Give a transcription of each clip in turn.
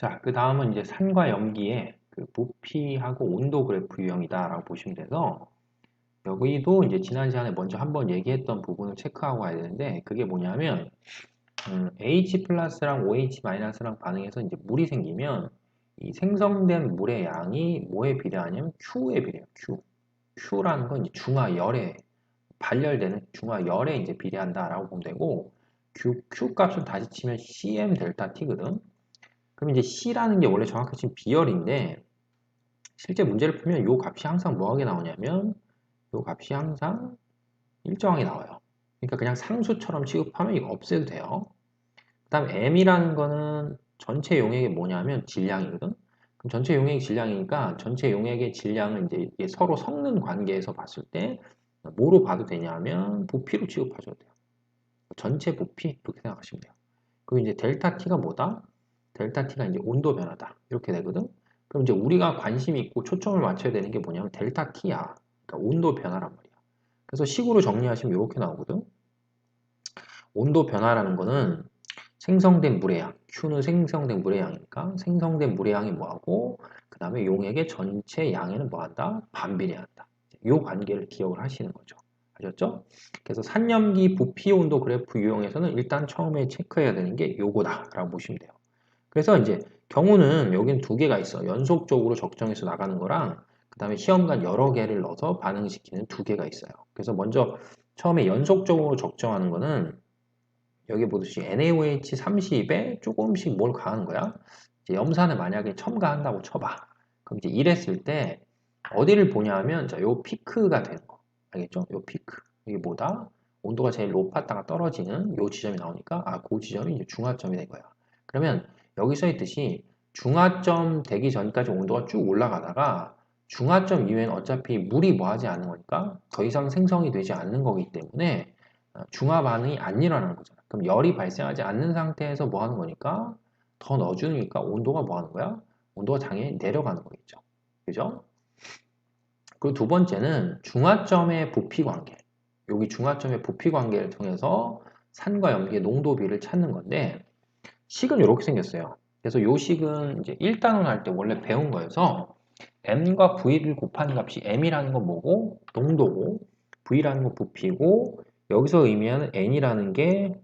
자, 그 다음은 이제 산과 염기의 그 부피하고 온도 그래프 유형이다라고 보시면 돼서 여기도 이제 지난 시간에 먼저 한번 얘기했던 부분을 체크하고 가야 되는데 그게 뭐냐면 H 플러스랑 OH 마이너스랑 반응해서 이제 물이 생기면 이 생성된 물의 양이 뭐에 비례하냐면 Q에 비례해요. Q. Q라는 건 이제 중화열에 발열되는 중화열에 이제 비례한다라고 보면 되고 Q 값을 다시 치면 CM 델타 T거든. 그럼 이제 C라는 게 원래 정확히 치면 비열인데 실제 문제를 풀면 이 값이 항상 뭐하게 나오냐면 이 값이 항상 일정하게 나와요. 그러니까 그냥 상수처럼 취급하면 이거 없애도 돼요. 그 다음 M이라는 거는 전체 용액이 뭐냐면 질량이거든. 그럼 전체 용액이 질량이니까 전체 용액의 질량을 이제 이게 서로 섞는 관계에서 봤을 때 뭐로 봐도 되냐면 부피로 취급하셔도 돼요. 전체 부피 이렇게 생각하시면 돼요. 그리고 이제 델타 T가 뭐다? 델타 T가 이제 온도 변화다. 이렇게 되거든. 그럼 이제 우리가 관심 있고 초점을 맞춰야 되는 게 뭐냐면 델타 T야. 그러니까 온도 변화란 말이야. 그래서 식으로 정리하시면 이렇게 나오거든. 온도 변화라는 거는 생성된 물의 양, Q는 생성된 물의 양이니까 생성된 물의 양이 뭐하고 그 다음에 용액의 전체 양에는 뭐한다? 반비례한다. 이 관계를 기억을 하시는 거죠. 아셨죠? 그래서 산염기 부피 온도 그래프 유형에서는 일단 처음에 체크해야 되는 게 요거다 라고 보시면 돼요. 그래서 이제 경우는 여기는 두 개가 있어. 연속적으로 적정해서 나가는 거랑 그 다음에 시험관 여러 개를 넣어서 반응시키는 두 개가 있어요. 그래서 먼저 처음에 연속적으로 적정하는 거는 여기 보듯이 NaOH 30에 조금씩 뭘 가하는 거야. 이제 염산을 만약에 첨가한다고 쳐봐. 그럼 이제 이랬을 때 어디를 보냐 하면 자, 요 피크가 되는 거. 알겠죠? 요 피크. 이게 뭐다? 온도가 제일 높았다가 떨어지는 요 지점이 나오니까 그 지점이 이제 중화점이 된 거야. 그러면 여기 써 있듯이 중화점 되기 전까지 온도가 쭉 올라가다가 중화점 이후에는 어차피 물이 뭐 하지 않는 거니까 더 이상 생성이 되지 않는 거기 때문에 중화 반응이 안 일어나는 거잖아. 그럼 열이 발생하지 않는 상태에서 뭐 하는 거니까 더 넣어주니까 온도가 뭐 하는 거야? 온도가 당연히 내려가는 거겠죠. 그죠? 그리고 두 번째는 중화점의 부피 관계. 여기 중화점의 부피 관계를 통해서 산과 염기의 농도비를 찾는 건데 식은 이렇게 생겼어요. 그래서 이 식은 이제 1단원 할 때 원래 배운 거여서 m과 v를 곱하는 값이 m이라는 건 뭐고? 농도고 v라는 건 부피고 여기서 의미하는 n이라는 게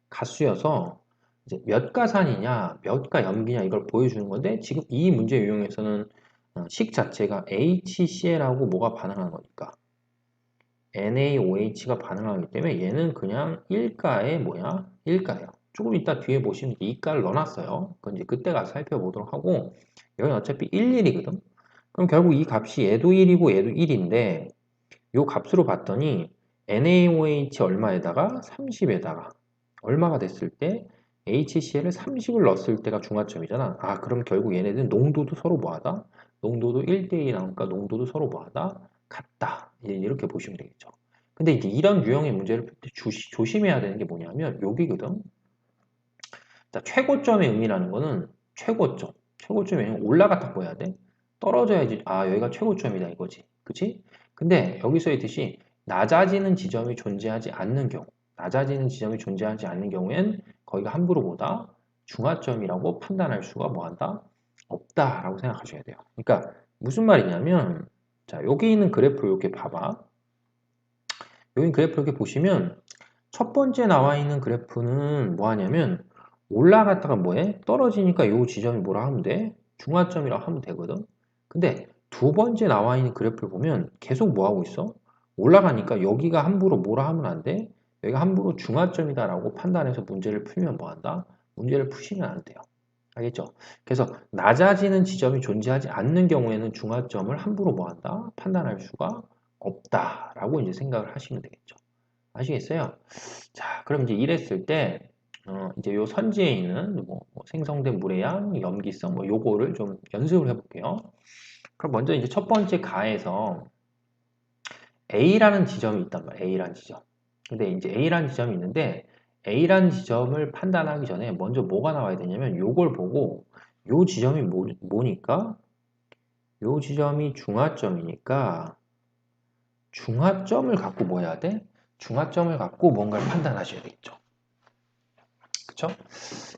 가수여서 이제 몇 가산이냐, 몇가 염기냐 이걸 보여주는 건데 지금 이 문제 유형에서는 식 자체가 HCl하고 뭐가 반응하는 거니까 NaOH가 반응하기 때문에 얘는 그냥 1가에 뭐야? 1가예요. 조금 이따 뒤에 보시면 2가를 넣어놨어요. 그건 이제 그때 가서 살펴보도록 하고 여기는 어차피 11이거든. 그럼 결국 이 값이 얘도 1이고 얘도 1인데 이 값으로 봤더니 NaOH 얼마에다가 30에다가 얼마가 됐을 때 HCl을 30을 넣었을 때가 중화점이잖아. 그럼 결국 얘네들은 농도도 서로 뭐하다? 농도도 1대1이 나오니까 농도도 서로 뭐하다? 같다. 이렇게 보시면 되겠죠. 근데 이제 이런 유형의 문제를 풀 때 조심해야 되는 게 뭐냐면 여기거든. 자, 최고점의 의미라는 거는 최고점. 최고점의 의미는 올라갔다 보여야 돼. 떨어져야지. 여기가 최고점이다 이거지. 그치? 근데 여기서 있듯이 낮아지는 지점이 존재하지 않는 경우, 낮아지는 지점이 존재하지 않는 경우엔 거기가 함부로 보다 중화점이라고 판단할 수가 뭐한다? 없다라고 생각하셔야 돼요. 그러니까 무슨 말이냐면 자, 여기 있는 그래프를 이렇게 봐봐. 여기 그래프 이렇게 보시면 첫 번째 나와 있는 그래프는 뭐 하냐면 올라갔다가 뭐해? 떨어지니까 이 지점이 뭐라 하면 돼? 중화점이라고 하면 되거든. 근데 두 번째 나와 있는 그래프를 보면 계속 뭐 하고 있어? 올라가니까 여기가 함부로 뭐라 하면 안 돼? 여기가 함부로 중화점이다라고 판단해서 문제를 풀면 뭐 한다? 문제를 푸시면 안 돼요. 알겠죠? 그래서 낮아지는 지점이 존재하지 않는 경우에는 중화점을 함부로 뭐 한다? 판단할 수가 없다라고 이제 생각을 하시면 되겠죠. 아시겠어요? 자, 그럼 이제 이랬을 때, 이제 요 선지에 있는 뭐 생성된 물의 양, 염기성, 뭐 요거를 좀 연습을 해볼게요. 그럼 먼저 이제 첫 번째 가에서 A라는 지점이 있단 말이에요. A라는 지점. 근데 이제 A라는 지점이 있는데, A라는 지점을 판단하기 전에 먼저 뭐가 나와야 되냐면, 요걸 보고, 요 지점이 뭐니까? 요 지점이 중화점이니까, 중화점을 갖고 뭐 해야 돼? 중화점을 갖고 뭔가를 판단하셔야 되겠죠. 그쵸?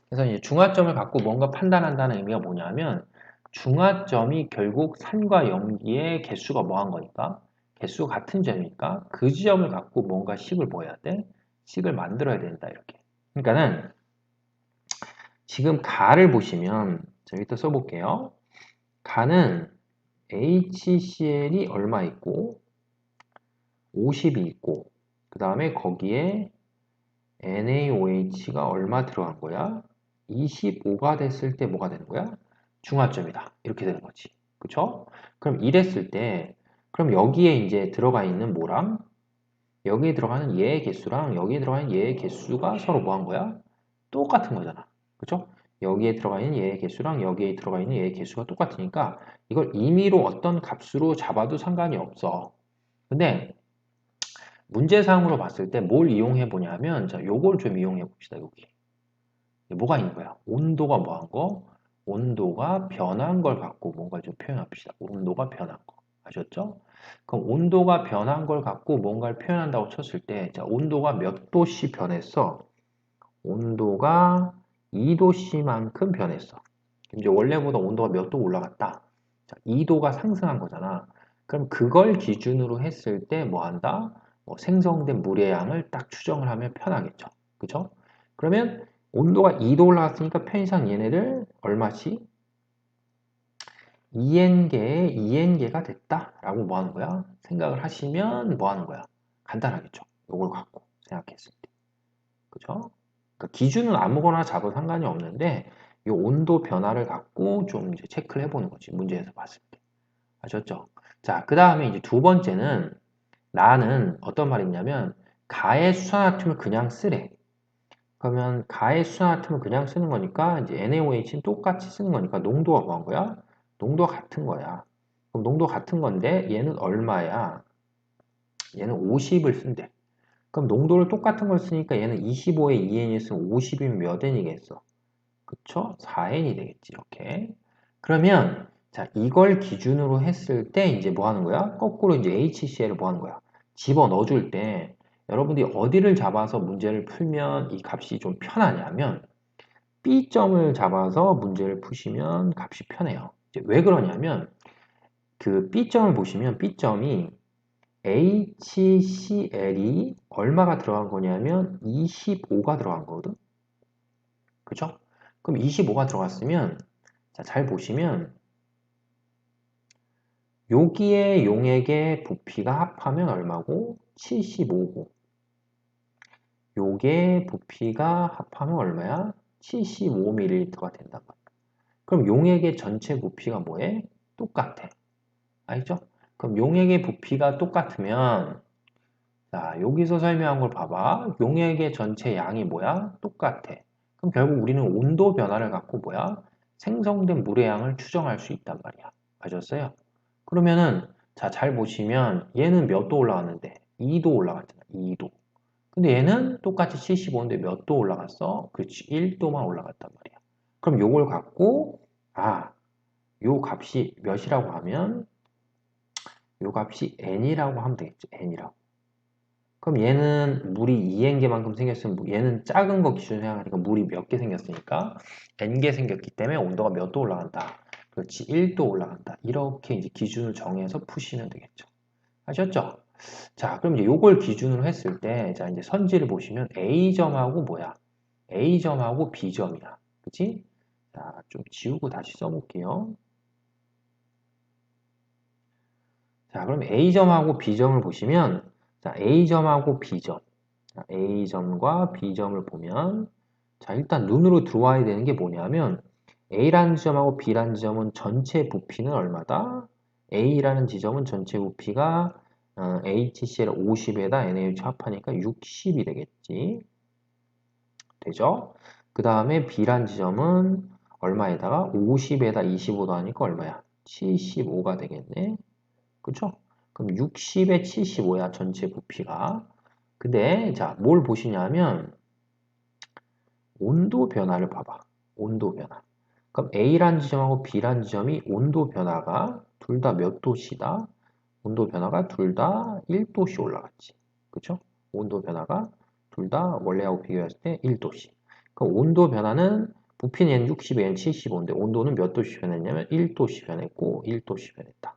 그래서 이제 중화점을 갖고 뭔가 판단한다는 의미가 뭐냐면 중화점이 결국 산과 염기의 개수가 뭐한 거니까 개수가 같은 점이니까 그 지점을 갖고 뭔가 식을 뭐 해야 돼? 식을 만들어야 된다 이렇게. 그러니까는 지금 가를 보시면 자, 여기다 써볼게요. 가는 HCl이 얼마 있고 50이 있고 그 다음에 거기에 NaOH가 얼마 들어간 거야? 25가 됐을 때 뭐가 되는 거야? 중화점이다. 이렇게 되는 거지. 그쵸? 그럼 이랬을 때, 그럼 여기에 이제 들어가 있는 뭐랑, 여기에 들어가는 얘의 개수랑 여기에 들어가는 얘의 개수가 서로 뭐 한 거야? 똑같은 거잖아. 그쵸? 여기에 들어가 있는 얘의 개수랑 여기에 들어가 있는 얘의 개수가 똑같으니까 이걸 임의로 어떤 값으로 잡아도 상관이 없어. 근데 문제상으로 봤을 때 뭘 이용해 보냐면 자, 요걸 좀 이용해 봅시다. 여기. 뭐가 있는 거야? 온도가 뭐한 거? 온도가 변한 걸 갖고 뭔가 좀 표현합시다. 온도가 변한 거. 아셨죠? 그럼 온도가 변한 걸 갖고 뭔가를 표현한다고 쳤을 때, 자, 온도가 몇 도씨 변했어? 온도가 2도씨만큼 변했어. 이제 원래보다 온도가 몇 도 올라갔다. 자, 2도가 상승한 거잖아. 그럼 그걸 기준으로 했을 때 뭐 한다? 생성된 물의 양을 딱 추정을 하면 편하겠죠. 그죠? 그러면 온도가 2도 올라갔으니까 편의상 얘네를 얼마씩? 2n개에 2n개가 됐다라고 뭐 하는 거야? 생각을 하시면 뭐 하는 거야? 간단하겠죠. 이걸 갖고 생각했을 때. 그죠? 그러니까 기준은 아무거나 잡아도 상관이 없는데 이 온도 변화를 갖고 좀 이제 체크를 해보는 거지. 문제에서 봤을 때. 아셨죠? 자, 그 다음에 이제 두 번째는 나는 어떤 말이 있냐면 가의 수산화흟을 그냥 쓰래. 그러면 가의 수산화흟을 그냥 쓰는 거니까 이제 NaOH는 똑같이 쓰는 거니까 농도가 뭐한 거야? 농도가 같은 거야. 그럼 농도 같은 건데 얘는 얼마야? 얘는 50을 쓴대. 그럼 농도를 똑같은 걸 쓰니까 얘는 25에 2n이 있으면 50이면 몇 n이겠어? 그쵸? 4n이 되겠지, 이렇게. 그러면, 자, 이걸 기준으로 했을 때, 이제 뭐 하는 거야? 거꾸로 이제 HCl을 뭐 하는 거야? 집어 넣어줄 때, 여러분들이 어디를 잡아서 문제를 풀면 이 값이 좀 편하냐면, B점을 잡아서 문제를 푸시면 값이 편해요. 이제 왜 그러냐면, 그 B점을 보시면, B점이 HCl이 얼마가 들어간 거냐면, 25가 들어간 거거든? 그죠? 그럼 25가 들어갔으면, 자, 잘 보시면 여기에 용액의 부피가 합하면 얼마고? 75고 요게 부피가 합하면 얼마야? 75ml가 된단 말이야. 그럼 용액의 전체 부피가 뭐해? 똑같아. 알죠? 그럼 용액의 부피가 똑같으면 자, 여기서 설명한 걸 봐봐. 용액의 전체 양이 뭐야? 똑같아. 그럼 결국 우리는 온도 변화를 갖고 뭐야? 생성된 물의 양을 추정할 수 있단 말이야. 아셨어요? 그러면은 자, 잘 보시면 얘는 몇 도 올라갔는데? 2도 올라갔잖아. 2도. 근데 얘는 똑같이 75인데 몇 도 올라갔어? 그렇지. 1도만 올라갔단 말이야. 그럼 요걸 갖고 아, 요 값이 몇이라고 하면 요 값이 n이라고 하면 되겠죠. n이라고. 그럼 얘는 물이 2n개만큼 생겼으면 얘는 작은 거 기준으로 생각하니까 물이 몇 개 생겼으니까 n개 생겼기 때문에 온도가 몇 도 올라간다. 그렇지, 1도 올라간다. 이렇게 이제 기준을 정해서 푸시면 되겠죠. 아셨죠? 자, 그럼 이제 요걸 기준으로 했을 때, 자, 이제 선지를 보시면 A점하고 뭐야? A점하고 B점이야. 그치? 자, 좀 지우고 다시 써볼게요. 자, 그럼 A점하고 B점을 보시면, 자, A점하고 B점. 자, A점과 B점을 보면, 자, 일단 눈으로 들어와야 되는 게 뭐냐면, A라는 지점하고 B라는 지점은 전체 부피는 얼마다? A라는 지점은 전체 부피가 HCl 50에다 NaOH 합하니까 60이 되겠지. 되죠? 그 다음에 B란 지점은 얼마에다가 50에다 25 더하니까 얼마야? 75가 되겠네. 그쵸? 그럼 60에 75야 전체 부피가. 근데 자, 뭘 보시냐면 온도 변화를 봐봐. 온도 변화. 그럼 A란 지점하고 B란 지점이 온도 변화가 둘 다 몇 도씨다? 온도 변화가 둘 다 1도씨 올라갔지. 그쵸? 온도 변화가 둘 다 원래하고 비교했을 때 1도씨. 그럼 온도 변화는 부피는 얘는 60, 얘는 75인데 온도는 몇 도씩 변했냐면 1도씩 변했고 1도씩 변했다.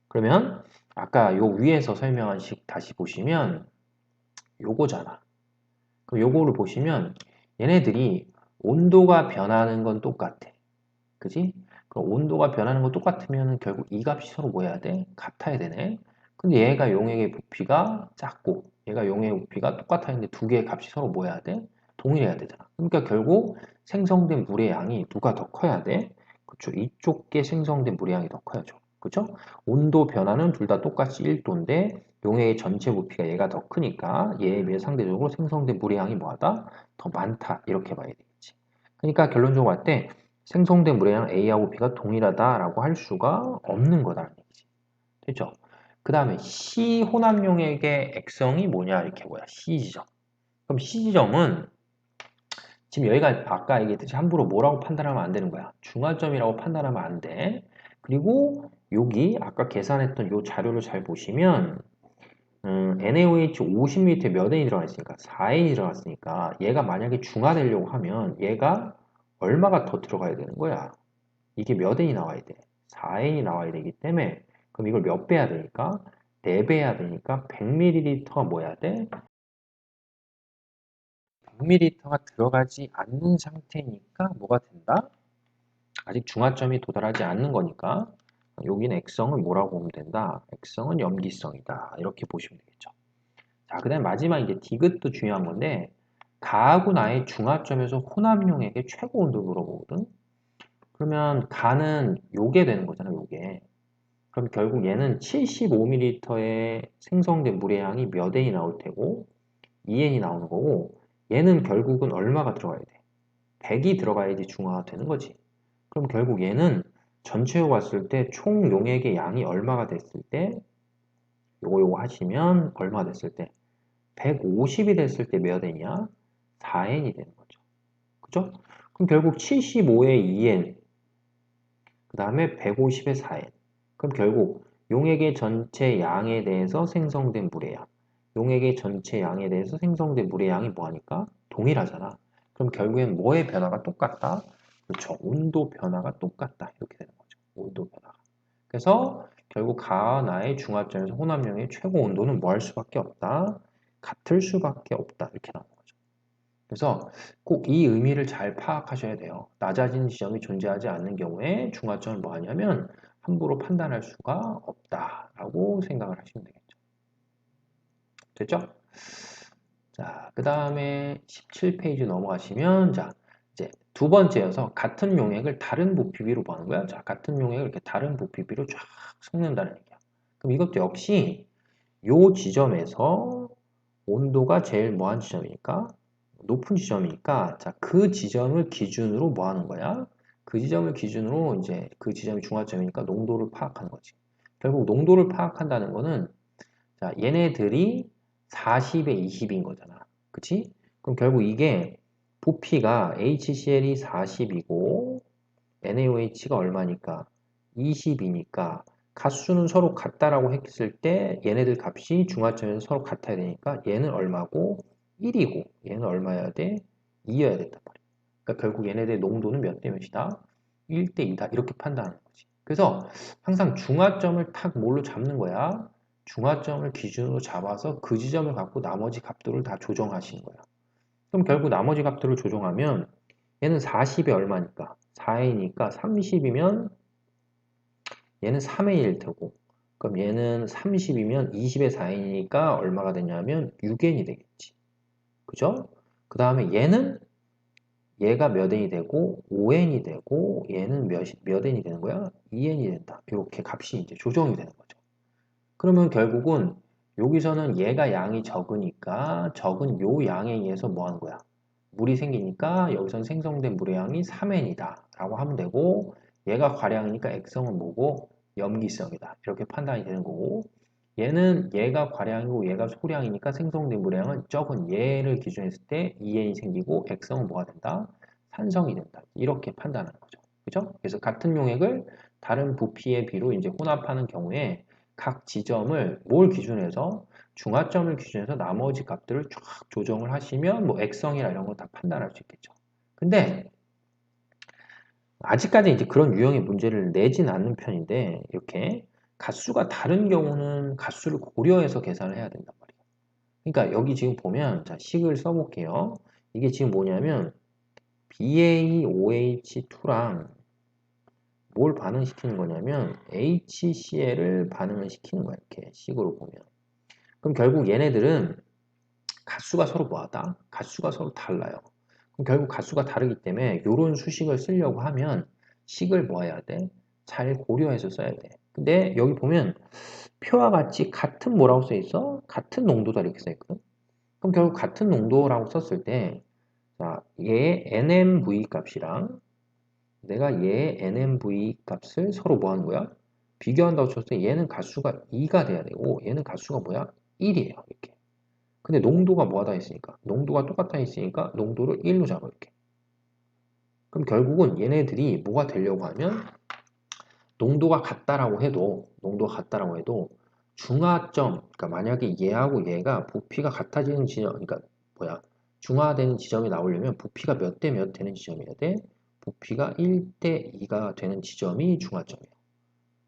그러면 아까 요 위에서 설명한 식 다시 보시면 요거잖아. 그럼 요거를 보시면 얘네들이 온도가 변하는 건 똑같아. 그지? 그럼 온도가 변하는 건 똑같으면 결국 이 값이 서로 뭐 해야 돼? 같아야 되네. 근데 얘가 용액의 부피가 작고 얘가 용액의 부피가 똑같아 있는데 두 개의 값이 서로 뭐 해야 돼? 동일해야 되잖아. 그러니까 결국 생성된 물의 양이 누가 더 커야 돼? 그쵸? 이쪽 게 생성된 물의 양이 더 커야죠. 그죠? 온도 변화는 둘 다 똑같이 1도인데 용액의 전체 부피가 얘가 더 크니까 얘에 비해 상대적으로 생성된 물의 양이 뭐하다? 더 많다. 이렇게 봐야 되겠지. 그러니까 결론적으로 할 때 생성된 물의 양 A하고 B가 동일하다라고 할 수가 없는 거다라는 얘기지. 됐죠? 그 다음에 C 혼합용액의 액성이 뭐냐 이렇게 뭐야 C 지점. 그럼 C 지점은 지금 여기가 아까 얘기했듯이 함부로 뭐라고 판단하면 안 되는 거야. 중화점이라고 판단하면 안 돼. 그리고 여기 아까 계산했던 이 자료를 잘 보시면 NaOH 50ml 몇 N이 들어가 있으니까 4N이 들어갔으니까 얘가 만약에 중화되려고 하면 얘가 얼마가 더 들어가야 되는 거야. 이게 몇 N이 나와야 돼? 4N이 나와야 되기 때문에 그럼 이걸 몇 배 해야 되니까? 4배 해야 되니까 100ml가 뭐 해야 돼? 100ml가 들어가지 않는 상태니까 뭐가 된다? 아직 중화점이 도달하지 않는 거니까 여기는 액성은 뭐라고 보면 된다? 액성은 염기성이다. 이렇게 보시면 되겠죠. 자, 그 다음에 마지막 이제 디귿도 중요한 건데 가하고 나의 중화점에서 혼합용액의 최고 온도를 물어보거든. 그러면 가는 요게 되는 거잖아, 요게. 그럼 결국 얘는 75ml의 생성된 물의 양이 몇 N이 나올 테고 2N이 나오는 거고 얘는 결국은 얼마가 들어가야 돼? 100이 들어가야지 중화가 되는 거지. 그럼 결국 얘는 전체로 봤을 때 총 용액의 양이 얼마가 됐을 때 요거 하시면 얼마 됐을 때 150이 됐을 때 몇 N이야? 4N이 되는 거죠. 그죠? 그럼 결국 75의 2N 그 다음에 150의 4N 그럼 결국 용액의 전체 양에 대해서 생성된 물의 양 용액의 전체 양에 대해서 생성된 물의 양이 뭐하니까? 동일하잖아. 그럼 결국엔 뭐의 변화가 똑같다? 그렇죠. 온도 변화가 똑같다. 이렇게 되는 거죠. 온도 변화가. 그래서 결국 가와 나의 중화점에서 혼합용의 최고 온도는 뭐 할 수밖에 없다? 같을 수밖에 없다. 이렇게 나오는 거죠. 그래서 꼭 이 의미를 잘 파악하셔야 돼요. 낮아진 지점이 존재하지 않는 경우에 중화점을 뭐 하냐면 함부로 판단할 수가 없다라고 생각을 하시면 되겠죠. 됐죠? 자, 그 다음에 17페이지 넘어가시면 자, 이제 두 번째여서 같은 용액을 다른 부피비로 뭐 하는 거야? 자, 같은 용액을 이렇게 다른 부피비로 쫙 섞는다는 얘기야. 그럼 이것도 역시 요 지점에서 온도가 제일 뭐한 지점이니까 높은 지점이니까 자, 그 지점을 기준으로 뭐 하는 거야? 그 지점을 기준으로 이제 그 지점이 중화점이니까 농도를 파악하는 거지. 결국 농도를 파악한다는 거는 자, 얘네들이 40에 20인 거잖아. 그치? 그럼 결국 이게 부피가 HCl이 40이고 NaOH가 얼마니까? 20이니까 갓수는 서로 같다라고 했을 때 얘네들 값이 중화점에서 서로 같아야 되니까 얘는 얼마고 1이고 얘는 얼마여야 돼? 2여야 된단 말이야. 그러니까 결국 얘네들의 농도는 몇 대 몇이다? 1대 2다. 이렇게 판단하는 거지. 그래서 항상 중화점을 탁 뭘로 잡는 거야? 중화점을 기준으로 잡아서 그 지점을 갖고 나머지 값들을 다 조정하시는 거야. 그럼 결국 나머지 값들을 조정하면 얘는 40이 얼마니까? 4이니까 30이면 얘는 3의 1 테고 그럼 얘는 30이면 20의 4이니까 얼마가 되냐면 6n이 되겠지. 그죠? 그 다음에 얘는 얘가 몇 n이 되고 5n이 되고 얘는 몇 n이 되는 거야? 2n이 된다. 이렇게 값이 이제 조정이 되는 거죠. 그러면 결국은 여기서는 얘가 양이 적으니까 적은 요 양에 의해서 뭐 하는 거야? 물이 생기니까 여기선 생성된 물의 양이 3n이다 라고 하면 되고 얘가 과량이니까 액성은 뭐고? 염기성이다. 이렇게 판단이 되는 거고 얘는 얘가 과량이고 얘가 소량이니까 생성된 물의 양은 적은 얘를 기준했을 때 2n이 생기고 액성은 뭐가 된다? 산성이 된다. 이렇게 판단하는 거죠. 그죠? 그래서 같은 용액을 다른 부피의 비로 이제 혼합하는 경우에 각 지점을 뭘 기준해서 중화점을 기준해서 나머지 값들을 쫙 조정을 하시면 뭐 액성이나 이런 거 다 판단할 수 있겠죠. 근데 아직까지 이제 그런 유형의 문제를 내진 않는 편인데 이렇게 갓수가 다른 경우는 갓수를 고려해서 계산을 해야 된단 말이에요. 그러니까 여기 지금 보면 자 식을 써볼게요. 이게 지금 뭐냐면 BaOH2랑 뭘 반응시키는 거냐면 HCl을 반응을 시키는 거야. 이렇게 식으로 보면. 그럼 결국 얘네들은 갓수가 서로 뭐하다? 갓수가 서로 달라요. 그럼 결국 갓수가 다르기 때문에 이런 수식을 쓰려고 하면 식을 뭐 해야 돼? 잘 고려해서 써야 돼. 근데 여기 보면 표와 같이 같은 뭐라고 써 있어? 같은 농도다 이렇게 써 있거든. 그럼 결국 같은 농도라고 썼을 때 자, 얘 NMV 값이랑 내가 얘 NMV 값을 서로 뭐 하는 거야? 비교한다고 쳤을 때 얘는 갓수가 2가 돼야 되고 얘는 갓수가 뭐야? 1이에요. 이렇게. 근데 농도가 뭐하다 했으니까 농도가 똑같다 했으니까 농도를 1로 잡아 이렇게. 그럼 결국은 얘네들이 뭐가 되려고 하면 농도가 같다라고 해도 중화점 그러니까 만약에 얘하고 얘가 부피가 같아지는 지점 그러니까 뭐야 중화되는 지점이 나오려면 부피가 몇 대 몇 되는 지점이어야 돼. 부피가 1대 2가 되는 지점이 중화점이야.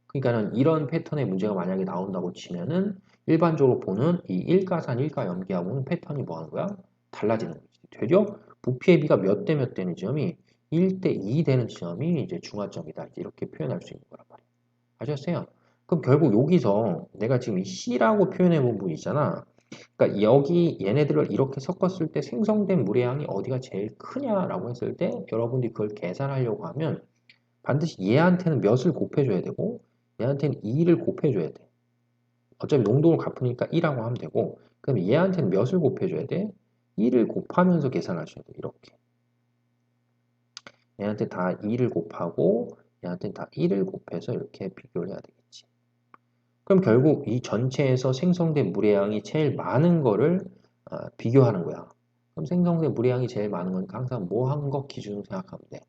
그러니까는 이런 패턴의 문제가 만약에 나온다고 치면은 일반적으로 보는 이 일가산, 일가염기하고는 패턴이 뭐 하는 거야? 달라지는 거지. 되려 부피의 비가 몇 대 몇 되는 지점이 1대 2 되는 지점이 이제 중화점이다. 이렇게 표현할 수 있는 거란 말이야. 아셨어요? 그럼 결국 여기서 내가 지금 이 C라고 표현해 본 부분 있잖아. 그러니까 여기 얘네들을 이렇게 섞었을 때 생성된 물의 양이 어디가 제일 크냐라고 했을 때 여러분들이 그걸 계산하려고 하면 반드시 얘한테는 몇을 곱해줘야 되고 얘한테는 2를 곱해줘야 돼. 어차피 농도를 갚으니까 2라고 하면 되고 그럼 얘한테는 몇을 곱해줘야 돼? 2를 곱하면서 계산하셔야 돼. 이렇게. 얘한테 다 2를 곱하고 얘한테 다 1을 곱해서 이렇게 비교를 해야 되겠지. 그럼 결국 이 전체에서 생성된 물의 양이 제일 많은 거를 비교하는 거야. 그럼 생성된 물의 양이 제일 많은 건 항상 뭐 한 거 기준으로 생각하면 돼.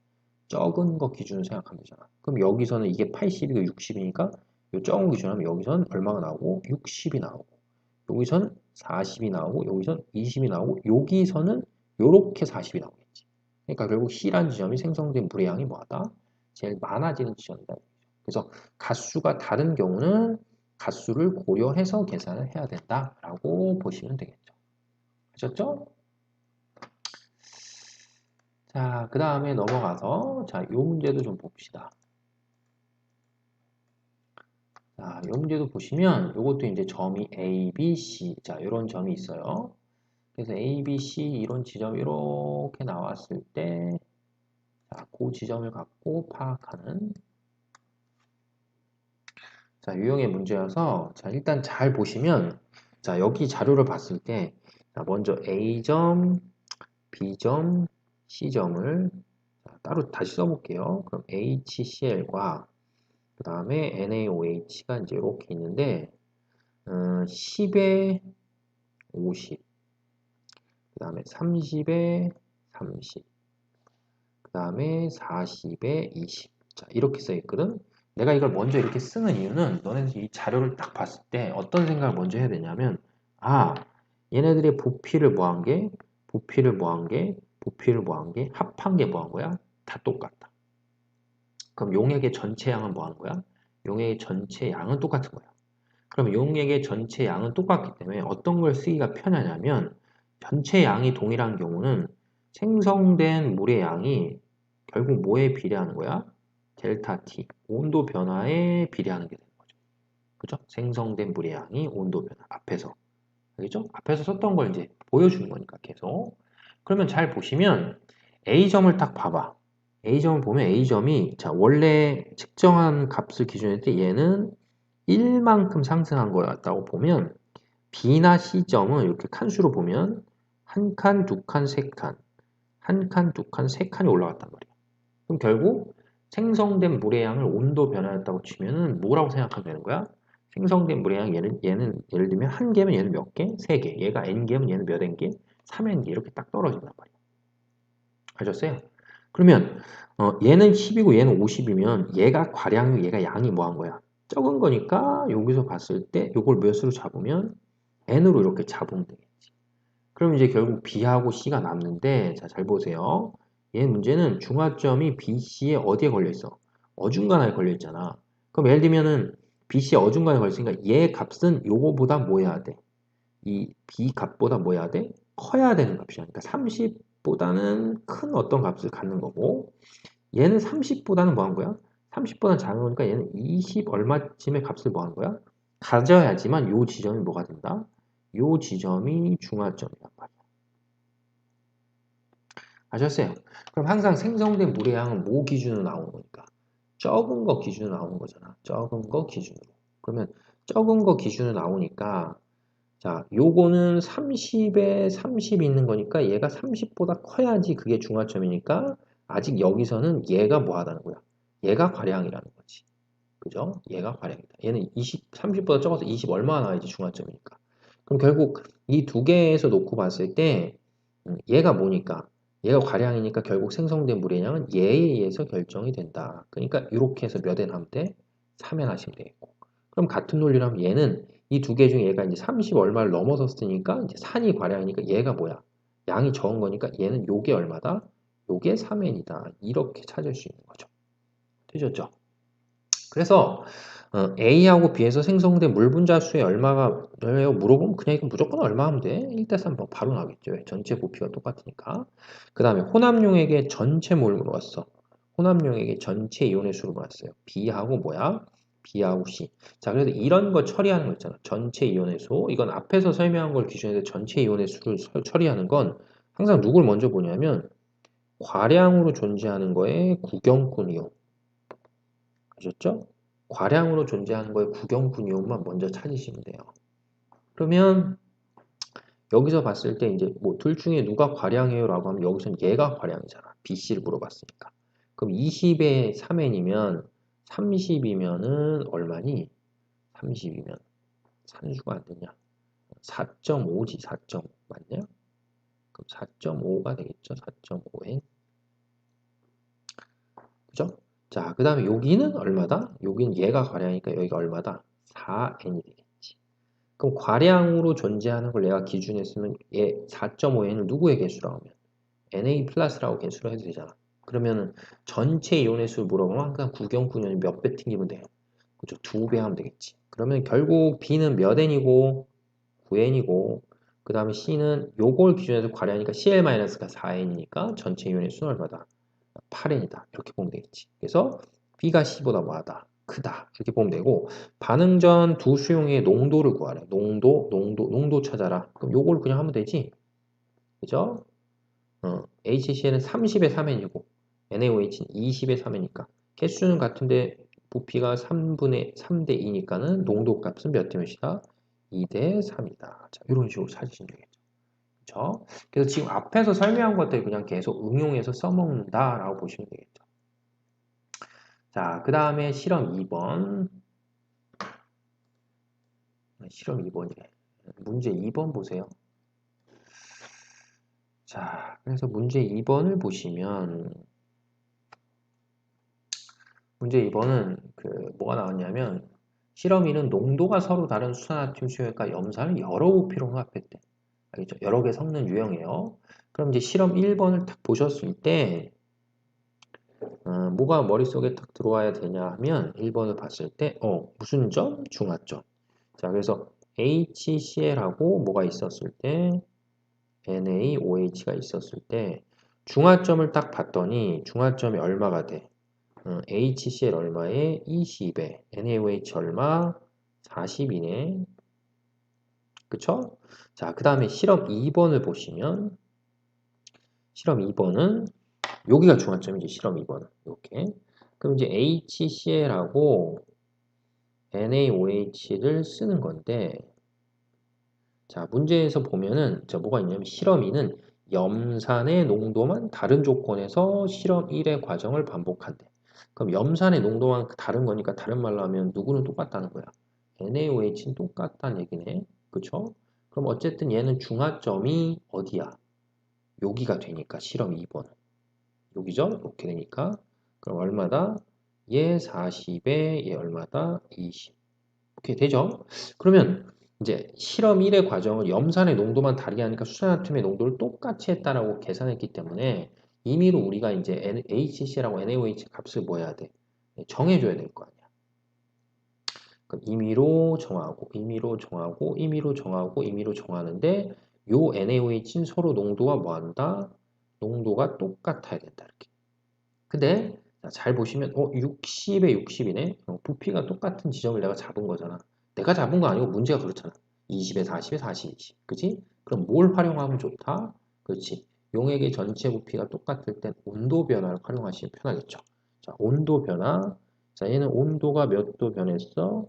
적은 거 기준으로 생각하면 되잖아. 그럼 여기서는 이게 80이고 60이니까 이 적은 거 기준으로 하면 여기서는 얼마가 나오고 60이 나오고 여기서는 40이 나오고 여기서는 20이 나오고 여기서는 요렇게 40이 나오겠지. 그러니까 결국 C라는 지점이 생성된 물의 양이 뭐하다? 제일 많아지는 지점이다. 그래서 갓수가 다른 경우는 갓수를 고려해서 계산을 해야 된다라고 보시면 되겠죠. 아셨죠? 자, 그 다음에 넘어가서 자, 요 문제도 좀 봅시다. 자, 이 문제도 보시면 이것도 이제 점이 A, B, C 자 이런 점이 있어요. 그래서 A, B, C 이런 지점이 이렇게 나왔을 때 자, 그 지점을 갖고 파악하는 자 유형의 문제여서 자 일단 잘 보시면 자 여기 자료를 봤을 때 자, 먼저 A점, B점, C점을 따로 다시 써볼게요. 그럼 HCl과 그 다음에 NaOH가 이제 이렇게 있는데 10에 50, 그 다음에 30에 30, 그 다음에 40에 20. 자, 이렇게 써 있거든. 내가 이걸 먼저 이렇게 쓰는 이유는 너네들 이 자료를 딱 봤을 때 어떤 생각을 먼저 해야 되냐면 아, 얘네들의 부피를 뭐한 게, 부피를 뭐한 게, 부피를 뭐한 게, 합한 게 뭐한 거야? 다 똑같다. 그럼 용액의 전체 양은 뭐한 거야? 용액의 전체 양은 똑같은 거야. 그럼 용액의 전체 양은 똑같기 때문에 어떤 걸 쓰기가 편하냐면 전체 양이 동일한 경우는 생성된 물의 양이 결국 뭐에 비례하는 거야? 델타 T, 온도 변화에 비례하는 게 되는 거죠. 그죠? 생성된 물의 양이 온도 변화 앞에서. 알겠죠? 앞에서 썼던 걸 이제 보여주는 거니까 계속. 그러면 잘 보시면 A점을 딱 봐봐. A점을 보면 A점이 자 원래 측정한 값을 기준으로 할 때 얘는 1만큼 상승한 거였다고 보면 B나 C점은 이렇게 칸수로 보면 한 칸, 두 칸, 세 칸, 한 칸, 두 칸, 세 칸이 올라갔단 말이에요. 그럼 결국 생성된 물의 양을 온도 변화했다고 치면은 뭐라고 생각하면 되는 거야? 생성된 물의 양 얘는 예를 들면 한 개면 얘는 몇 개? 세 개. 얘가 n 개면 얘는 몇 n 개? 3n 개 이렇게 딱 떨어진단 말이에요. 아셨어요? 그러면 얘는 10이고 얘는 50이면 얘가 과량이고 얘가 양이 뭐 한 거야? 적은 거니까 여기서 봤을 때 이걸 몇으로 잡으면 n으로 이렇게 잡으면 되겠지. 그럼 이제 결국 B하고 C가 남는데 자, 잘 보세요. 얘 문제는 중화점이 BC에 어디에 걸려있어? 어중간하게 걸려있잖아. 그럼 예를 들면은 BC에 어중간하게 걸려있으니까 얘 값은 요거보다 뭐 해야 돼? 이 B 값보다 뭐 해야 돼? 커야 되는 값이야. 그러니까 30보다는 큰 어떤 값을 갖는 거고 얘는 30보다는 뭐 한 거야? 30보다는 작은 거니까 얘는 20 얼마쯤의 값을 뭐 한 거야? 가져야지만 요 지점이 뭐가 된다? 요 지점이 중화점이란 말이야. 아셨어요? 그럼 항상 생성된 물의 양은 뭐 기준으로 나오는 거니까? 적은 거 기준으로 나오는 거잖아. 적은 거 기준으로. 그러면 적은 거 기준으로 나오니까 자, 요거는 30에 30 있는 거니까 얘가 30보다 커야지 그게 중화점이니까 아직 여기서는 얘가 뭐 하다는 거야? 얘가 과량이라는 거지. 그죠? 얘가 과량이다. 얘는 20, 30보다 적어서 20 얼마나 나와야지 중화점이니까. 그럼 결국 이 두 개에서 놓고 봤을 때 얘가 뭐니까? 얘가 과량이니까 결국 생성된 물의 양은 얘에 의해서 결정이 된다. 그러니까 이렇게 해서 몇 에 나면 돼? 3에 나시면 되겠고. 그럼 같은 논리라면 얘는 이 두 개 중에 얘가 이제 30 얼마를 넘어섰으니까 이제 산이 과량이니까 얘가 뭐야? 양이 적은 거니까 얘는 요게 얼마다? 요게 3n이다. 이렇게 찾을 수 있는 거죠. 되셨죠? 그래서 A하고 B에서 생성된 물 분자 수의 얼마가 왜요? 물어보면 그냥 이거 무조건 얼마 하면 돼? 1대3 바로 나오겠죠. 왜? 전체 부피가 똑같으니까. 그 다음에 혼합용액의 전체 몰 물어봤어. 혼합용액의 전체 이온의 수를 물었어요. B하고 뭐야? B하고 C. 자, 그래서 이런 거 처리하는 거 있잖아. 전체 이온의 수. 이건 앞에서 설명한 걸 기준으로 전체 이온의 수를 처리하는 건 항상 누굴 먼저 보냐면 과량으로 존재하는 거에 구경꾼 이온. 아셨죠? 과량으로 존재하는 거에 구경꾼 이온만 먼저 찾으시면 돼요. 그러면 여기서 봤을 때 이제 뭐 둘 중에 누가 과량이에요? 라고 하면 여기서는 얘가 과량이잖아. BC를 물어봤으니까. 그럼 20에 3n이면 30이면은 얼마니? 30이면 산수가 안 되냐? 4.5지 4.5 맞냐? 그럼 4.5가 되겠죠? 4.5n 그죠? 자, 그 다음에 여기는 얼마다? 여기는 얘가 과량이니까 여기가 얼마다? 4n이 되겠지. 그럼 과량으로 존재하는 걸 내가 기준에 쓰면 얘 4.5n을 누구의 개수라고 하면 Na 플러스라고 개수를 해도 되잖아. 그러면은 전체 이온의 수를 물어보면 항상 구경꾼이 몇 배 튕기면 돼요. 그죠? 2배 하면 되겠지. 그러면 결국 B는 몇 n이고 9n이고 그 다음에 C는 요걸 기준해서 과량이니까 CL-가 4n이니까 전체 이온의 수는 얼마다? 8n이다. 이렇게 보면 되겠지. 그래서 B가 C보다 뭐하다? 크다. 이렇게 보면 되고 반응 전 두 수용의 농도를 구하래. 농도 찾아라. 그럼 요걸 그냥 하면 되지. 그죠? HCl은 30에 3n이고 NaOH는 20에 3n이니까 개수는 같은데 부피가 3대 2니까는 농도 값은 몇 대 몇이다? 2대 3이다. 자, 이런 식으로 찾으시면 되겠죠. 그죠? 그래서 지금 앞에서 설명한 것들 그냥 계속 응용해서 써먹는다라고 보시면 되겠죠. 자, 그 다음에 실험 2번. 실험 2번이래. 문제 2번 보세요. 자, 그래서 문제 2번을 보시면 문제 2번은 뭐가 나왔냐면 실험 2는 농도가 서로 다른 수산화튬 수용액과 염산을 여러 부피로 혼합했대. 알겠죠? 여러 개 섞는 유형이에요. 그럼 이제 실험 1번을 딱 보셨을 때 뭐가 머릿속에 딱 들어와야 되냐 하면 1번을 봤을 때 무슨 점? 중화점. 자, 그래서 HCl하고 뭐가 있었을 때 NaOH가 있었을 때 중화점을 딱 봤더니 중화점이 얼마가 돼? HCl 얼마에 20에 NaOH 얼마? 40이네. 그쵸? 자, 그 다음에 실험 2번을 보시면 실험 2번은 여기가 중화점이지 실험 2번은 이렇게 그럼 이제 HCl하고 NaOH를 쓰는 건데 자, 문제에서 보면은 뭐가 있냐면 실험 2는 염산의 농도만 다른 조건에서 실험 1의 과정을 반복한대. 그럼 염산의 농도만 다른 거니까 다른 말로 하면 누구는 똑같다는 거야. NaOH는 똑같다는 얘기네. 그쵸? 그럼 어쨌든 얘는 중화점이 어디야? 여기가 되니까 실험 2번은. 여기죠? 이렇게 되니까. 그럼 얼마다? 얘 40에 얘 얼마다? 20. 오케이, 되죠? 그러면 이제 실험 1의 과정을 염산의 농도만 다르게 하니까 수산화튬의 농도를 똑같이 했다라고 계산했기 때문에 임의로 우리가 이제 HCl하고 NaOH 값을 뭐 해야 돼? 정해줘야 될 거 아니야. 그럼 임의로 정하고, 임의로 정하고, 임의로 정하고, 임의로 정하는데 요 NaOH는 서로 농도가 뭐 한다? 농도가 똑같아야 된다. 이렇게. 근데 잘 보시면 60에 60이네. 부피가 똑같은 지점을 내가 잡은 거잖아. 내가 잡은 거 아니고 문제가 그렇잖아. 20에 40에 40, 20. 그치? 그럼 뭘 활용하면 좋다? 그렇지. 용액의 전체 부피가 똑같을 땐 온도 변화를 활용하시면 편하겠죠. 자, 온도 변화. 자, 얘는 온도가 몇 도 변했어?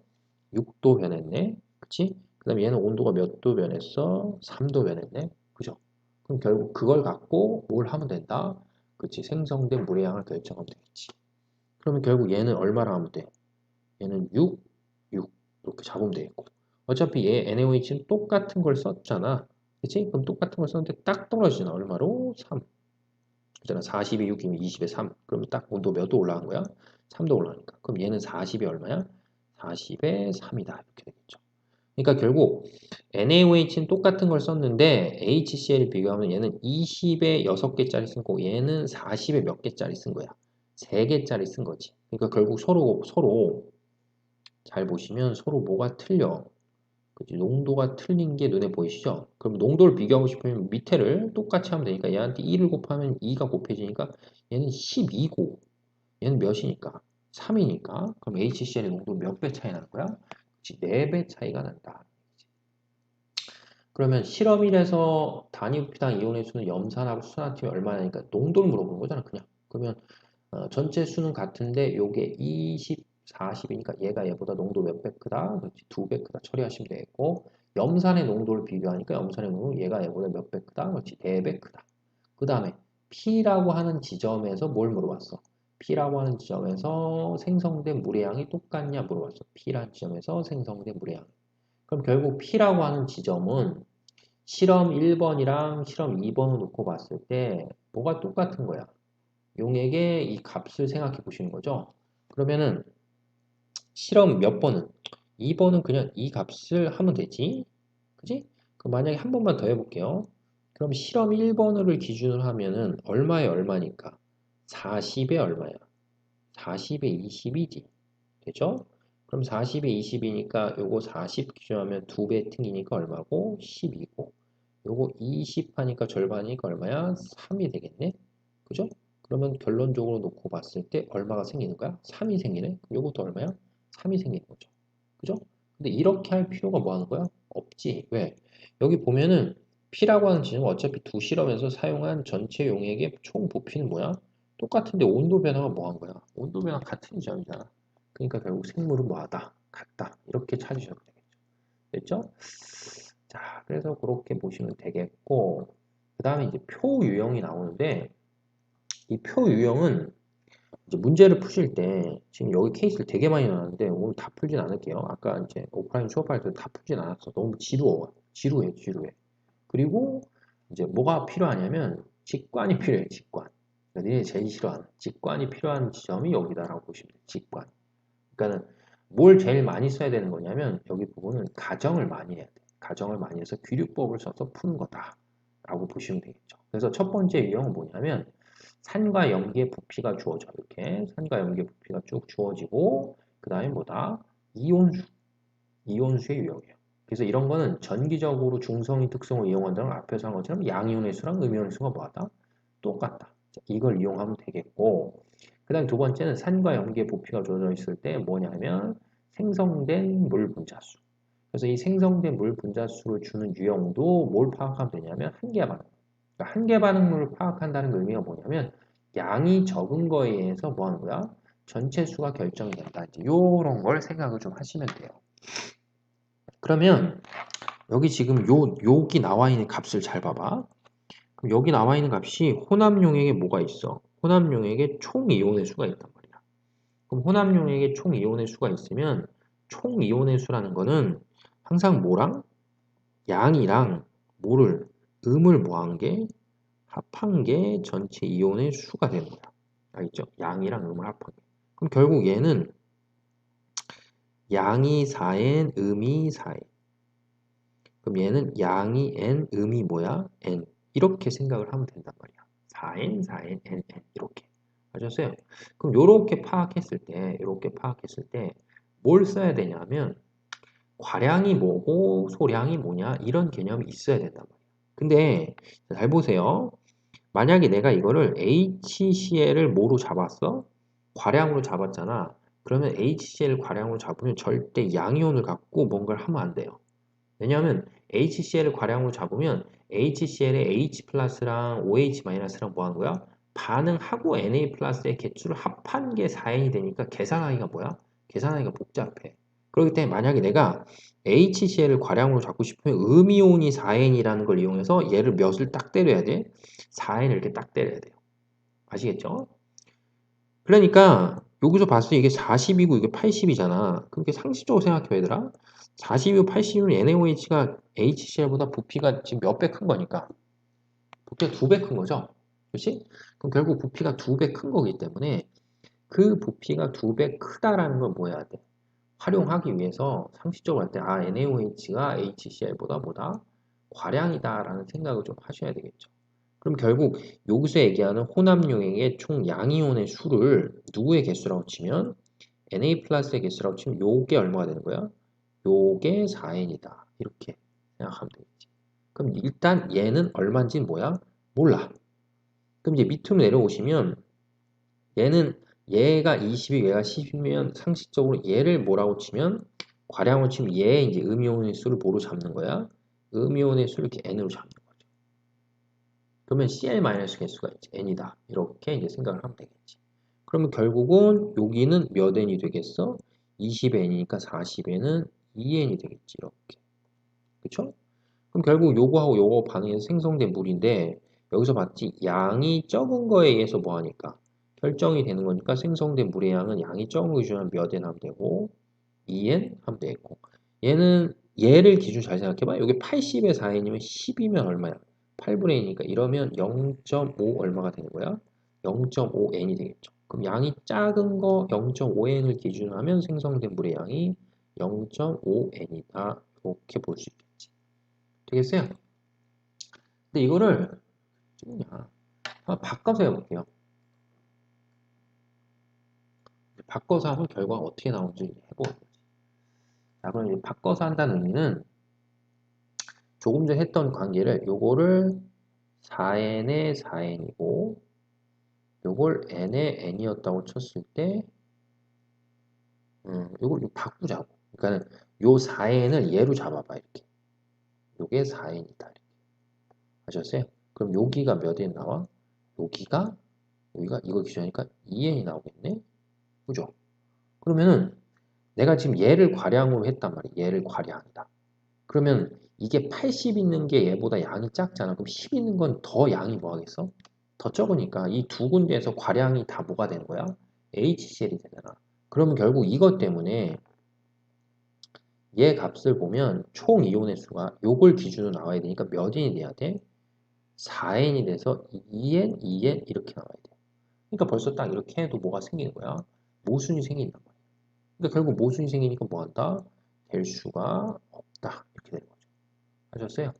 6도 변했네. 그치? 그 다음에 얘는 온도가 몇 도 변했어? 3도 변했네. 그죠? 그럼 결국 그걸 갖고 뭘 하면 된다? 그치? 생성된 물의 양을 결정하면 되겠지. 그러면 결국 얘는 얼마나 하면 돼? 얘는 6, 6 이렇게 잡으면 되겠고. 어차피 얘 NaOH는 똑같은 걸 썼잖아. 그치? 그럼 똑같은 걸 썼는데 딱 떨어지잖아. 얼마로? 3. 그잖아. 40에 6이면 20에 3. 그럼 딱 온도 몇 도 올라간 거야? 3도 올라가니까. 그럼 얘는 40이 얼마야? 40에 3이다. 이렇게 되겠죠. 그러니까 결국 NaOH는 똑같은 걸 썼는데 HCl 비교하면 얘는 20에 6개짜리 쓴 거고 얘는 40에 몇 개짜리 쓴 거야. 3개짜리 쓴 거지. 그러니까 결국 서로 잘 보시면 서로 뭐가 틀려. 그치? 농도가 틀린 게 눈에 보이시죠? 그럼 농도를 비교하고 싶으면 밑에를 똑같이 하면 되니까 얘한테 1을 곱하면 2가 곱해지니까 얘는 12고 얘는 몇이니까? 3이니까 그럼 HCl의 농도 몇 배 차이 나는 거야? 그치? 4배 차이가 난다. 그러면 실험일에서 단위 부피당 이온의 수는 염산하고 수산화팀이 얼마냐니까 농도를 물어보는 거잖아 그냥. 그러면 전체 수는 같은데 요게 20, 40이니까 얘가 얘보다 농도 몇 배 크다? 그렇지 2배 크다 처리하시면 되겠고 염산의 농도를 비교하니까 염산의 농도 얘가 얘보다 몇 배 크다? 그렇지 4배 크다. 그 다음에 P라고 하는 지점에서 뭘 물어봤어? P라고 하는 지점에서 생성된 물의 양이 똑같냐 물어봤어. P라는 지점에서 생성된 물의 양. 그럼 결국 P라고 하는 지점은 실험 1번이랑 실험 2번을 놓고 봤을 때 뭐가 똑같은 거야? 용액의 이 값을 생각해 보시는 거죠. 그러면은 실험 몇 번은? 2번은 그냥 이 값을 하면 되지. 그지? 그럼 만약에 한 번만 더 해볼게요. 그럼 실험 1번을 기준으로 하면은 얼마에 얼마니까? 40에 얼마야? 40에 20이지. 되죠? 그럼 40에 20이니까 요거 40 기준하면 2배 튕기니까 얼마고? 10이고 요거 20 하니까 절반이니까 얼마야? 3이 되겠네? 그죠? 그러면 결론적으로 놓고 봤을 때 얼마가 생기는 거야? 3이 생기네? 요것도 얼마야? 3이 생기는 거죠. 그죠? 근데 이렇게 할 필요가 뭐 하는 거야? 없지. 왜? 여기 보면은 P라고 하는 지점은 어차피 두 실험에서 사용한 전체 용액의 총 부피는 뭐야? 똑같은데 온도 변화가 뭐 한 거야? 온도 변화 같은 지점이잖아. 그러니까 결국 생물은 뭐하다? 같다. 이렇게 찾으셔도 되겠죠. 됐죠? 자, 그래서 그렇게 보시면 되겠고, 그 다음에 이제 표 유형이 나오는데, 이 표 유형은 이제 문제를 푸실 때, 지금 여기 케이스를 되게 많이 나왔는데, 오늘 다 풀진 않을게요. 아까 이제 오프라인 수업할 때 다 풀진 않았어. 너무 지루해. 지루해. 그리고 이제 뭐가 필요하냐면, 직관이 필요해, 직관. 그러니까 니네 제일 싫어하는 직관이 필요한 지점이 여기다라고 보시면 돼, 직관. 그러니까는 뭘 제일 많이 써야 되는 거냐면 여기 부분은 가정을 많이 해야 돼. 가정을 많이 해서 귀류법을 써서 푸는 거다 라고 보시면 되겠죠. 그래서 첫 번째 유형은 뭐냐면 산과 염기의 부피가 주어져. 이렇게 산과 염기의 부피가 쭉 주어지고 그 다음에 뭐다? 이온수의 유형이에요. 그래서 이런 거는 전기적으로 중성인 특성을 이용한다는 걸 앞에서 한 것처럼 양이온의 수랑 음이온의 수가 뭐하다? 똑같다. 자, 이걸 이용하면 되겠고 그 다음 두 번째는 산과 염기의 부피가 주어져 있을 때 뭐냐면 생성된 물 분자수. 그래서 이 생성된 물 분자수를 주는 유형도 뭘 파악하면 되냐면 한계 반응. 그러니까 한계 반응물을 파악한다는 의미가 뭐냐면 양이 적은 거에 의해서 뭐 하는 거야? 전체 수가 결정이 된다. 이제 요런 걸 생각을 좀 하시면 돼요. 그러면 여기 지금 여기 나와 있는 값을 잘 봐봐. 그럼 여기 나와 있는 값이 혼합용액에 뭐가 있어? 혼합용액에 총 이온의 수가 있단 말이야. 그럼 혼합용액에 총 이온의 수가 있으면 총 이온의 수라는 거는 항상 뭐랑? 양이랑 뭐를? 음을 뭐한 게? 합한 게 전체 이온의 수가 되는 거야. 알겠죠? 양이랑 음을 합한 게. 그럼 결국 얘는 양이 4n, 음이 4n. 그럼 얘는 양이 n, 음이 뭐야? n. 이렇게 생각을 하면 된단 말이야. 4n, 4n, n, n 이렇게 하셨어요. 그럼 이렇게 파악했을 때 뭘 써야 되냐면 과량이 뭐고 소량이 뭐냐 이런 개념이 있어야 된단 말이에요. 근데 잘 보세요. 만약에 내가 이거를 HCl을 뭐로 잡았어? 과량으로 잡았잖아. 그러면 HCl 과량으로 잡으면 절대 양이온을 갖고 뭔가를 하면 안 돼요. 왜냐하면 HCl을 과량으로 잡으면 HCl의 H 플러스랑 OH 마이너스랑 뭐 하는 거야? 반응하고 Na 플러스의 개수를 합한 게 4N이 되니까 계산하기가 뭐야? 계산하기가 복잡해. 그렇기 때문에 만약에 내가 HCl을 과량으로 잡고 싶으면 음이온이 4N이라는 걸 이용해서 얘를 몇을 딱 때려야 돼? 4N을 이렇게 딱 때려야 돼요. 아시겠죠? 그러니까 여기서 봤을 때 이게 40이고 이게 80이잖아. 그렇게 상식적으로 생각해 얘들아. 40이고 80이면 NaOH가 HCl보다 부피가 지금 몇 배 큰 거니까. 부피가 2배 큰 거죠. 그렇지? 그럼 결국 부피가 2배 큰 거기 때문에 그 부피가 2배 크다라는 걸 뭐 해야 돼? 활용하기 위해서 상식적으로 할 때 NaOH가 HCl보다 뭐다? 과량이다라는 생각을 좀 하셔야 되겠죠. 그럼 결국 여기서 얘기하는 혼합용액의 총 양이온의 수를 누구의 개수라고 치면 Na 플러스의 개수라고 치면 요게 얼마가 되는 거야? 요게 4N이다. 이렇게 생각하면 되겠지. 그럼 일단 얘는 얼마인지는 뭐야? 몰라. 그럼 이제 밑으로 내려오시면 얘는 얘가 20이 얘가 10이면 상식적으로 얘를 뭐라고 치면 과량으로 치면 얘의 이제 음이온의 수를 뭐로 잡는 거야? 음이온의 수를 이렇게 N으로 잡는 거죠. 그러면 Cl- 개수가 이제 N이다. 이렇게 이제 생각을 하면 되겠지. 그러면 결국은 여기는 몇 N이 되겠어? 20N이니까 40N은 2N이 되겠지. 이렇게. 그쵸? 그럼 결국 요거하고 요거 반응해서 생성된 물인데 여기서 봤지? 양이 적은 거에 의해서 뭐 하니까? 결정이 되는 거니까 생성된 물의 양은 양이 적은 거 기준으로 몇 N 하면 되고 2N 하면 되겠고 얘는 얘를 기준 잘 생각해봐. 여기 80에 4N이면 10이면 얼마야? 8분의 1이니까 이러면 0.5 얼마가 되는 거야? 0.5N이 되겠죠. 그럼 양이 작은 거 0.5N을 기준으로 하면 생성된 물의 양이 0.5N이다. 이렇게 볼 수 있겠지. 되겠어요? 근데 이거를 뭐냐? 한번 바꿔서 해볼게요. 바꿔서 하면 결과가 어떻게 나오는지 해보는 거지. 자, 그럼 이제 바꿔서 한다는 의미는 조금 전에 했던 관계를 요거를 4n의 4n이고 요걸 n의 n이었다고 쳤을 때 요걸 바꾸자고. 그러니까 요 4n을 얘로 잡아봐 이렇게. 요게 4n이다 이렇게. 아셨어요? 그럼 여기가 몇 n 나와? 여기가 이거 기준이니까 2n이 나오겠네. 그죠? 그러면은 내가 지금 얘를 과량으로 했단 말이야. 얘를 과량이다. 그러면 이게 80 있는 게 얘보다 양이 작잖아. 그럼 10 있는 건 더 양이 뭐 하겠어? 더 적으니까 이 두 군데에서 과량이 다 뭐가 되는 거야? HCl이 되잖아. 그러면 결국 이것 때문에 얘 값을 보면 총 이온의 수가 요걸 기준으로 나와야 되니까 몇 N이 돼야 돼? 4N이 돼서 2N, 2N 이렇게 나와야 돼. 그러니까 벌써 딱 이렇게 해도 뭐가 생기는 거야? 모순이 생긴단 말이야. 그러니까 결국 모순이 생기니까 뭐 한다? 될 수가 없다. 이렇게 되는 거죠. 아셨어요?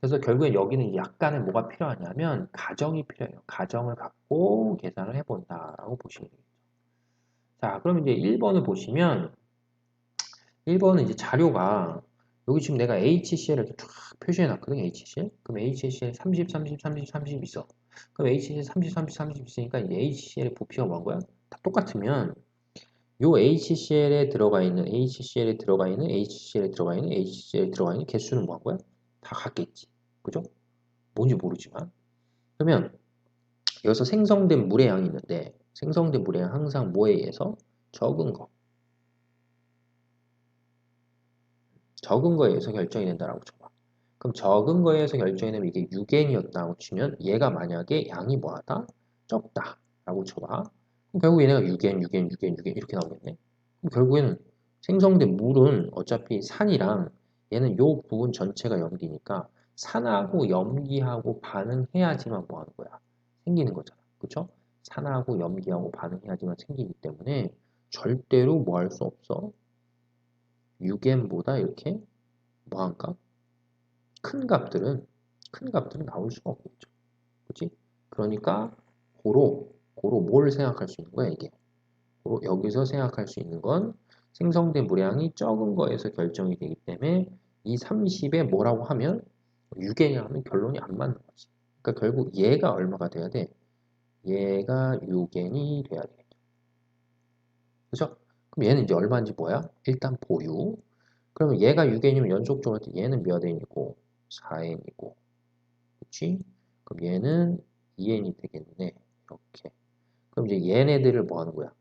그래서 결국에 여기는 약간의 뭐가 필요하냐면 가정이 필요해요. 가정을 갖고 계산을 해본다라고 보시면 되겠죠. 자, 그럼 이제 1번을 보시면 1번은 이제 자료가 여기 지금 내가 HCl을 이렇게 쫙 표시해 놨거든요. HCl. 그럼 HCl 30, 30, 30, 30 있어. 그럼 HCl 30, 30, 30 있으니까 이제 HCl의 부피가 뭐한 거야? 다 똑같으면 요 HCl에 들어가 있는 HCl에 들어가 있는 HCl에 들어가 있는 HCl에 들어가 있는 개수는 뭐한 거야? 다 같겠지. 그죠? 뭔지 모르지만. 그러면 여기서 생성된 물의 양이 있는데 생성된 물의 양 항상 뭐에 의해서? 적은 거. 적은 거에 의해서 결정이 된다라고 쳐봐. 그럼 적은 거에 의해서 결정이 되면 이게 6n이었다고 치면 얘가 만약에 양이 뭐하다? 적다라고 쳐봐. 그럼 결국 얘네가 6n, 6n, 6n, 6n 이렇게 나오겠네. 그럼 결국에는 생성된 물은 어차피 산이랑 얘는 요 부분 전체가 염기니까 산하고 염기하고 반응해야지만 뭐 하는 거야? 생기는 거잖아. 그쵸? 산하고 염기하고 반응해야지만 생기기 때문에 절대로 뭐 할 수 없어? 6n보다 이렇게 뭐한가? 큰 값들은 나올 수가 없겠죠. 그치? 그러니까 고로 뭘 생각할 수 있는 거야, 이게. 고로 여기서 생각할 수 있는 건 생성된 물량이 적은 거에서 결정이 되기 때문에 이 30에 뭐라고 하면 6N이라고 하면 결론이 안 맞는 거지. 그러니까 결국 얘가 얼마가 돼야 돼? 얘가 6N이 돼야 되겠죠. 그죠? 그럼 얘는 이제 얼마인지 뭐야? 일단 보유. 그러면 얘가 6N이면 연속적으로 얘는 몇 N이고 4N이고 그치? 그럼 얘는 2N이 되겠네. 이렇게. 그럼 이제 얘네들을 뭐 하는 거야?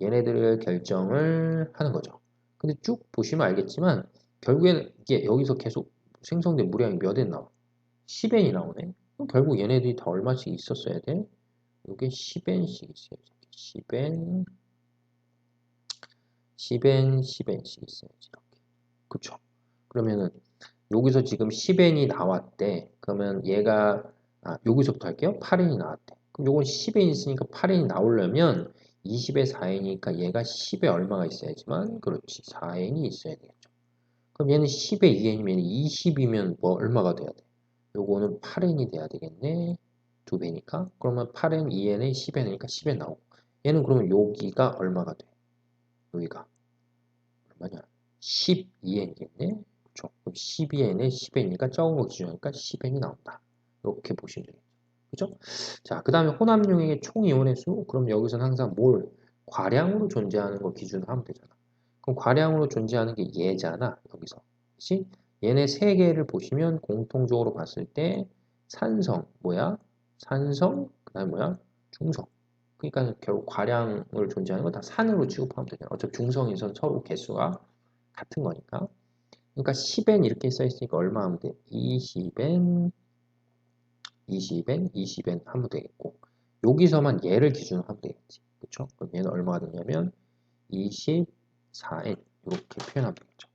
얘네들을 결정을 하는 거죠. 근데 쭉 보시면 알겠지만 결국에는 이게 여기서 계속 생성된 물량이 몇 N 나와? 10N이 나오네. 그럼 결국 얘네들이 다 얼마씩 있었어야 돼? 이게 10N씩 있어야지. 10N, 10N, 10N씩 있어야지. 이렇게. 그쵸? 그러면은 여기서 지금 10N이 나왔대. 그러면 얘가 여기서부터 할게요. 8N이 나왔대. 그럼 요건 10N 있으니까 8N이 나오려면 20에 4N이니까 얘가 10에 얼마가 있어야지만 그렇지. 4N이 있어야 되겠죠. 그럼 얘는 10에 2N이면 20이면 뭐 얼마가 돼야 돼? 요거는 8N이 돼야 되겠네. 두 배니까. 그러면 8N, 2N에 10N이니까 10N 나오고. 얘는 그러면 여기가 얼마가 돼? 여기가 얼마냐? 12N이겠네. 그쵸? 그럼 12N에 10N이니까 적은 거 기준이니까 10N이 나온다. 이렇게 보시면 되겠죠. 그죠? 자, 그 다음에 혼합용액의 총 이온의 수. 그럼 여기서는 항상 뭘 과량으로 존재하는 거 기준으로 하면 되잖아. 그럼 과량으로 존재하는 게 얘잖아. 여기서. 그치? 얘네 세 개를 보시면 공통적으로 봤을 때 산성, 뭐야? 산성, 그 다음에 뭐야? 중성. 그러니까 결국 과량을 존재하는 건 다 산으로 취급하면 되잖아. 어차피 중성에선 서로 개수가 같은 거니까. 그러니까 10N 이렇게 써 있으니까 얼마 하면 돼? 20N, 20N, 20N 하면 되겠고 여기서만 얘를 기준으로 하면 되겠지. 그쵸? 그럼 얘는 얼마가 되냐면 24N 이렇게 표현하면 되겠죠.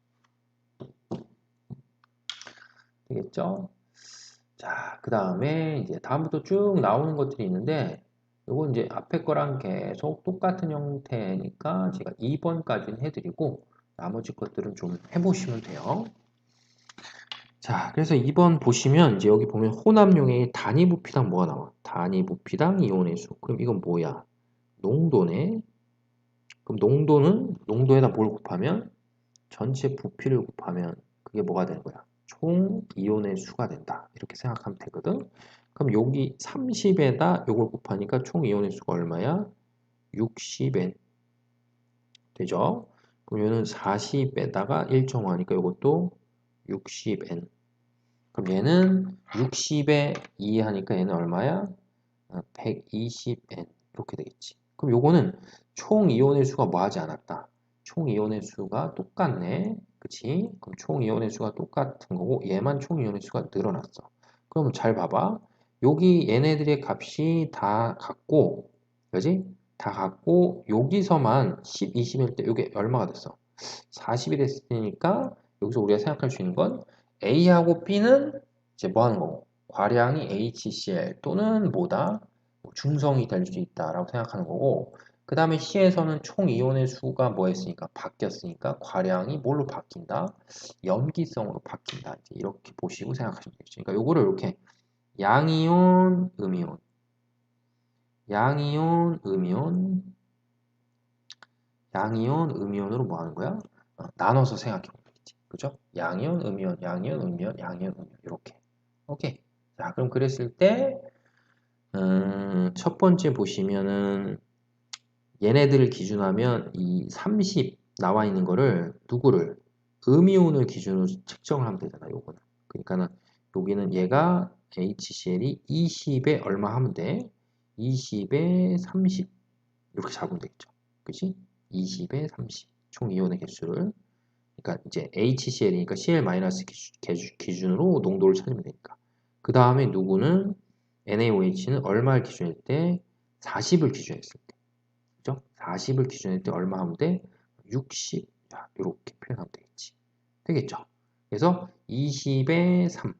되겠죠? 자, 그 다음에 이제 다음부터 쭉 나오는 것들이 있는데 요건 이제 앞에 거랑 계속 똑같은 형태니까 제가 2번까지는 해드리고 나머지 것들은 좀 해보시면 돼요. 자, 그래서 2번 보시면 이제 여기 보면 혼합용의 단위 부피당 뭐가 나와? 단위 부피당 이온의 수. 그럼 이건 뭐야? 농도네. 그럼 농도는 농도에다 뭘 곱하면 전체 부피를 곱하면 그게 뭐가 되는 거야? 총 이온의 수가 된다. 이렇게 생각하면 되거든. 그럼 여기 30에다 요걸 곱하니까 총 이온의 수가 얼마야? 60N 되죠? 그럼 얘는 40에다가 1.5하니까 이것도 60N. 그럼 얘는 60에 2 하니까 얘는 얼마야? 120N 이렇게 되겠지. 그럼 요거는 총 이온의 수가 뭐 하지 않았다. 총 이온의 수가 똑같네. 그치? 그럼 총 이온의 수가 똑같은 거고 얘만 총 이온의 수가 늘어났어. 그럼 잘 봐봐. 여기 얘네들의 값이 다 같고 그지? 다 같고 여기서만 10, 20일 때 이게 얼마가 됐어? 40이 됐으니까 여기서 우리가 생각할 수 있는 건 A하고 B는 이제 뭐 하는 거고 과량이 HCl 또는 뭐다? 뭐 중성이 될 수 있다라고 생각하는 거고 그 다음에 C에서는 총 이온의 수가 뭐 했으니까 바뀌었으니까 과량이 뭘로 바뀐다? 염기성으로 바뀐다. 이제 이렇게 보시고 생각하시면 되겠죠. 그러니까 요거를 이렇게 양이온, 음이온, 양이온, 음이온, 양이온, 음이온으로 뭐 하는 거야? 나눠서 생각해 보면 되겠지. 그죠? 양이온, 음이온, 양이온, 음이온, 양이온, 음이온 이렇게. 오케이. 자, 그럼 그랬을 때 첫 번째 보시면은 얘네들을 기준하면 이 30 나와 있는 거를 누구를 음이온을 기준으로 측정을 하면 되잖아. 요거는. 그러니까는 여기는 얘가 HCl이 20에 얼마 하면 돼? 20에 30 이렇게 잡으면 되겠죠. 그치? 20에 30 총 이온의 개수를 그러니까 이제 HCl이니까 Cl- 기준으로 농도를 찾으면 되니까. 그 다음에 누구는 NaOH는 얼마를 기준할 때 40을 기준했을 때. 그죠? 40을 기준할 때 얼마 하면 돼? 60. 자, 이렇게 표현하면 되겠지. 되겠죠? 그래서 20에 3,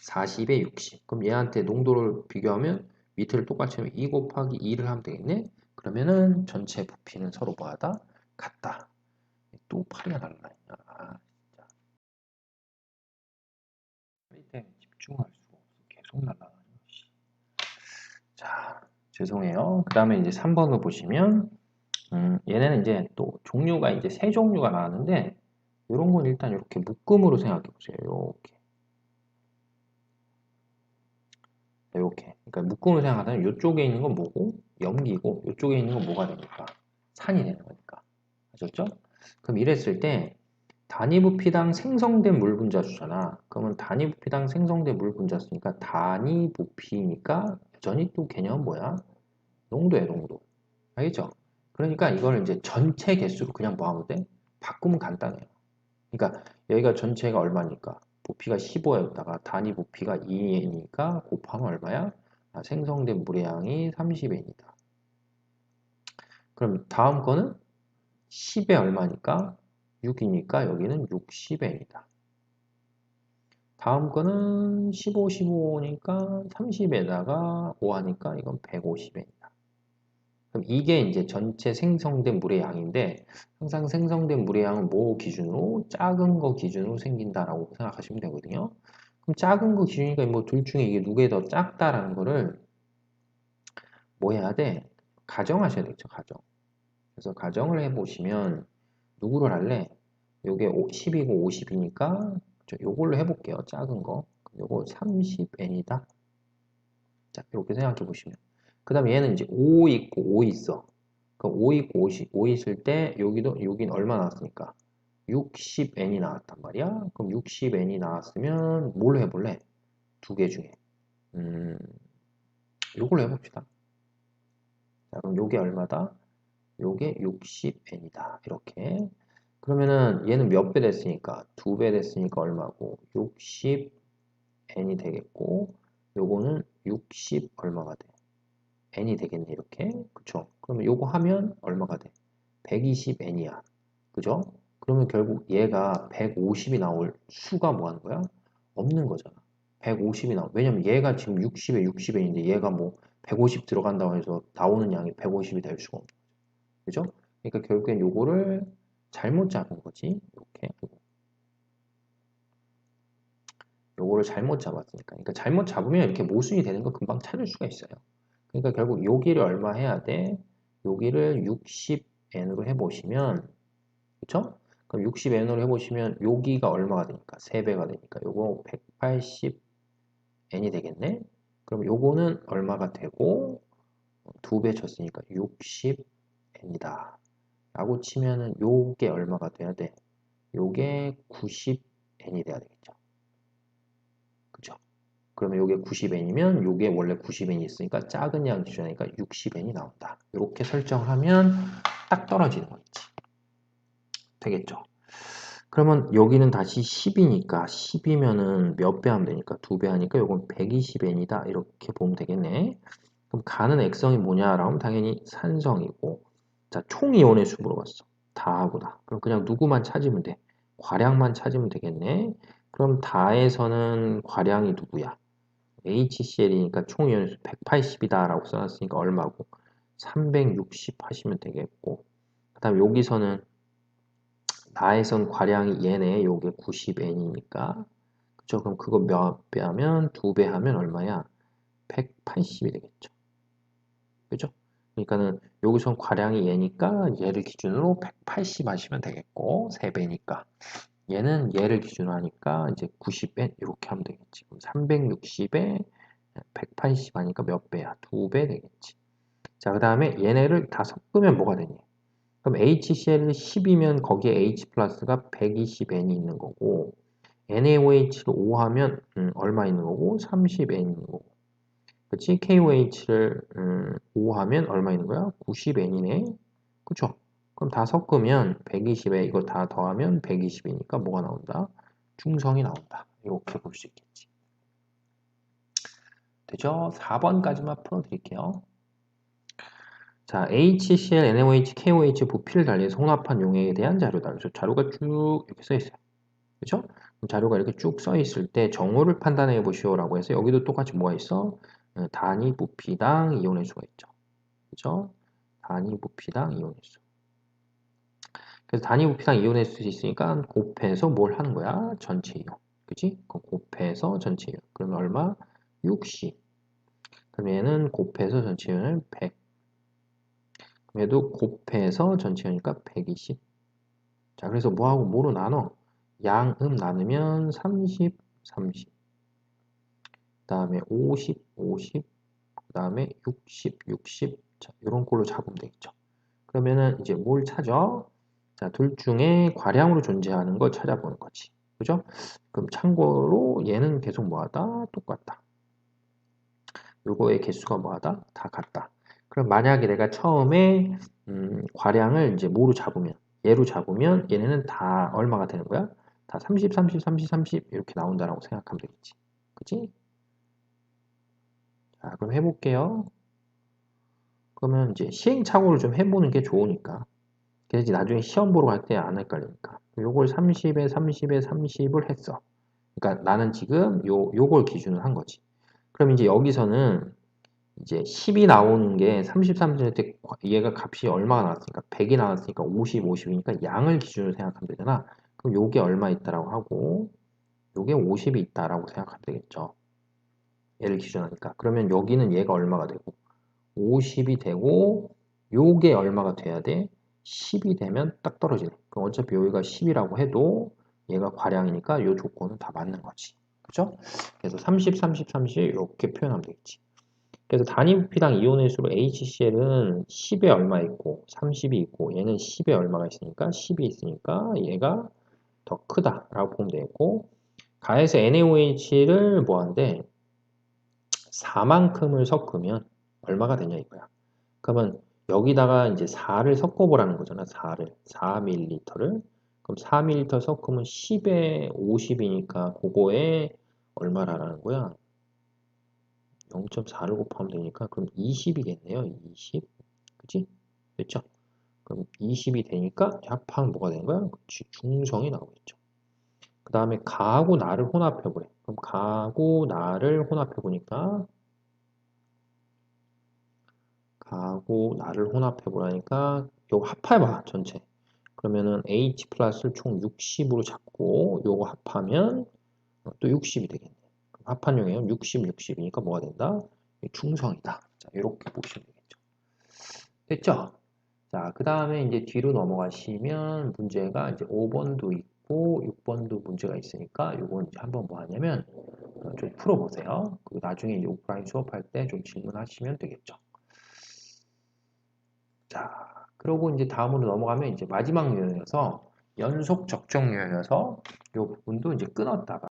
40에 60. 그럼 얘한테 농도를 비교하면 밑을 똑같이 하면 2 곱하기 2를 하면 되겠네? 그러면은 전체 부피는 서로 뭐하다? 같다. 또 파리가 날라다니냐. 아, 진짜. 파리 때문에 집중할 수가 없어. 계속 날라다녀. 자, 죄송해요. 그 다음에 이제 3번을 보시면, 얘네는 이제 또 종류가 이제 세 종류가 나왔는데, 이런 건 일단 이렇게 묶음으로 생각해 보세요. 이렇게. 이렇게. 그러니까 묶음으로 생각하면 이쪽에 있는 건 뭐고, 염기고, 이쪽에 있는 건 뭐가 되니까? 산이 되는 거니까. 아셨죠? 그럼 이랬을 때, 단위 부피당 생성된 물 분자수잖아. 그러면 단위 부피당 생성된 물 분자수니까 단위 부피니까 여전히 또 개념은 뭐야? 농도야, 농도. 알겠죠? 그러니까 이걸 이제 전체 개수로 그냥 뭐 하면 돼? 바꾸면 간단해요. 그러니까 여기가 전체가 얼마니까? 부피가 15였다가 단위 부피가 2N이니까 곱하면 얼마야? 아, 생성된 물의 양이 30N이다. 그럼 다음 거는 10에 얼마니까? 6이니까 여기는 60N이다. 다음 거는 15, 15니까 30에다가 5 하니까 이건 150N이다. 그럼 이게 이제 전체 생성된 물의 양인데 항상 생성된 물의 양은 뭐 기준으로? 작은 거 기준으로 생긴다라고 생각하시면 되거든요. 그럼 작은 거 기준이니까 뭐 둘 중에 이게 누가 더 작다라는 거를 뭐 해야 돼? 가정하셔야 되겠죠, 가정. 그래서 가정을 해보시면 누구를 할래? 요게 10이고 50이니까 요걸로 해볼게요. 작은 거. 요거 30n이다. 자, 이렇게 생각해 보시면. 그 다음에 얘는 이제 5 있고 5 있어. 그럼 5 있고 5 있을 때 여긴 얼마 나왔습니까? 60n이 나왔단 말이야. 그럼 60n이 나왔으면 뭘로 해볼래? 두 개 중에. 요걸로 해봅시다. 자, 그럼 요게 얼마다? 요게 60n이다. 이렇게. 그러면은 얘는 몇 배 됐으니까? 2배 됐으니까 얼마고? 60n이 되겠고, 요거는 60 얼마가 돼? n이 되겠네, 이렇게. 그쵸? 그러면 요거 하면 얼마가 돼? 120n이야. 그죠? 그러면 결국 얘가 150이 나올 수가 뭐 하는 거야? 없는 거잖아. 150이 나오. 왜냐면 얘가 지금 60에 60n인데 얘가 뭐 150 들어간다고 해서 나오는 양이 150이 될 수가 없는 거죠. 그죠? 그러니까 결국엔 요거를 잘못 잡은 거지. 이렇게. 요거를 잘못 잡았으니까. 그러니까 잘못 잡으면 이렇게 모순이 되는 거 금방 찾을 수가 있어요. 그러니까 결국 여기를 얼마 해야 돼? 여기를 60n으로 해보시면, 그쵸? 그럼 60n으로 해보시면 여기가 얼마가 되니까? 3배가 되니까 요거 180n이 되겠네? 그럼 요거는 얼마가 되고 2배 쳤으니까 60n이다 라고 치면은 요게 얼마가 돼야 돼? 요게 90n이 돼야 되겠죠. 그죠? 그러면 요게 90n이면 요게 원래 90n이 있으니까 작은 양 기준이니까 60n이 나온다. 이렇게 설정하면 딱 떨어지는 거 있지. 되겠죠? 그러면 여기는 다시 10이니까 10이면은 몇 배 하면 되니까 2배 하니까 요건 120n이다. 이렇게 보면 되겠네. 그럼 가는 액성이 뭐냐라고 하면 당연히 산성이고, 자, 총 이온의 수 물어봤어. 다하고다. 그럼 그냥 누구만 찾으면 돼? 과량만 찾으면 되겠네. 그럼 다에서는 과량이 누구야? HCl이니까 총 이온의 수 180이다 라고 써놨으니까 얼마고? 360 하시면 되겠고, 그 다음 여기서는 다에선 과량이 얘네, 요게 90n이니까 그쵸? 그럼 그거 몇 배 하면? 2배 하면 얼마야? 180이 되겠죠. 그죠? 그러니까는 여기선 과량이 얘니까 얘를 기준으로 180 하시면 되겠고 3배니까 얘는 얘를 기준으로 하니까 이제 90에 이렇게 하면 되겠지. 그럼 360에 180 하니까 몇 배야? 2배 되겠지. 자, 그 다음에 얘네를 다 섞으면 뭐가 되니? 그럼 HCl이 10이면 거기에 H 플러스가 120N이 있는 거고 NaOH를 5 하면 얼마 있는 거고? 30N 있는 거고. 그치? KOH를 5 하면 얼마 있는 거야? 90N이네. 그쵸? 그럼 다 섞으면 120에 이거 다 더하면 120이니까 뭐가 나온다? 중성이 나온다. 이렇게 볼 수 있겠지. 되죠? 4번까지만 풀어드릴게요. 자, HCl, NaOH, KOH 부피를 달리해서 혼합한 용액에 대한 자료다. 그래서 자료가 쭉 이렇게 써 있어요. 그죠? 자료가 이렇게 쭉 써 있을 때 정오를 판단해 보시오라고 해서 여기도 똑같이 뭐가 있어? 단위 부피당 이온의 수가 있죠. 그죠? 단위 부피당 이온의 수. 그래서 단위 부피당 이온의 수 있으니까 곱해서 뭘 하는 거야? 전체 이온. 그지? 곱해서 전체 이온. 그러면 얼마? 60. 그럼 얘는 곱해서 전체 이온을 100. 얘도 곱해서 전체 이온이니까 120. 자, 그래서 뭐하고 뭐로 나눠? 양음 나누면 30, 30. 그 다음에 50, 50. 그 다음에 60, 60. 자, 이런 걸로 잡으면 되겠죠. 그러면은 이제 뭘 찾아? 자, 둘 중에 과량으로 존재하는 걸 찾아보는 거지. 그죠? 그럼 참고로 얘는 계속 뭐하다? 똑같다. 요거의 개수가 뭐하다? 다 같다. 그럼 만약에 내가 처음에 과량을 이제 뭐로 잡으면 얘로 잡으면 얘네는 다 얼마가 되는 거야? 다 30, 30, 30, 30 이렇게 나온다라고 생각하면 되겠지. 그치? 자, 그럼 해볼게요. 그러면 이제 시행착오를 좀 해보는 게 좋으니까. 그래서 이제 나중에 시험 보러 갈 때 안 헷갈리니까. 요걸 30에 30에 30을 했어. 그러니까 나는 지금 요걸 기준으로 한 거지. 그럼 이제 여기서는 이제 10이 나오는 게 33일 때 얘가 값이 얼마가 나왔으니까 100이 나왔으니까 50, 50이니까 양을 기준으로 생각하면 되잖아. 그럼 요게 얼마 있다라고 하고 요게 50이 있다라고 생각하면 되겠죠. 얘를 기준하니까. 그러면 여기는 얘가 얼마가 되고 50이 되고 요게 얼마가 돼야 돼? 10이 되면 딱 떨어지네. 그럼 어차피 여기가 10이라고 해도 얘가 과량이니까 요 조건은 다 맞는 거지. 그죠? 그래서 30, 30, 30 이렇게 표현하면 되겠지. 그래서 단위 부피당 이온의 수로 HCl은 10에 얼마 있고 30이 있고 얘는 10에 얼마가 있으니까 10이 있으니까 얘가 더 크다라고 보면 되겠고 가에서 NaOH를 뭐한데 4만큼을 섞으면 얼마가 되냐 이거야. 그러면 여기다가 이제 4를 섞어보라는 거잖아. 4ml를. 그럼 4ml 섞으면 10에 50이니까 그거에 얼마라는 거야? 0.4를 곱하면 되니까 그럼 20이겠네요. 20. 그치? 됐죠? 그럼 20이 되니까 합하면 뭐가 되는 거야? 그치, 중성이 나오겠죠. 그 다음에 가하고 나를 혼합해보래. 그럼 가하고 나를 혼합해보니까 가하고 나를 혼합해보라니까 요거 합해봐 전체. 그러면은 H 플러스를 총 60으로 잡고 요거 합하면 또 60이 되겠네. 그럼 합한용이면 60, 60이니까 뭐가 된다? 중성이다. 자, 이렇게 보시면 되겠죠. 됐죠? 자, 그 다음에 이제 뒤로 넘어가시면 문제가 이제 5번도 있고 6번도 문제가 있으니까 이건 이제 한번 뭐 하냐면 좀 풀어보세요. 그리고 나중에 오프라인 수업할 때 좀 질문하시면 되겠죠. 자, 그러고 이제 다음으로 넘어가면 이제 마지막 유형이어서 연속 적정 유형이어서 이 부분도 이제 끊었다가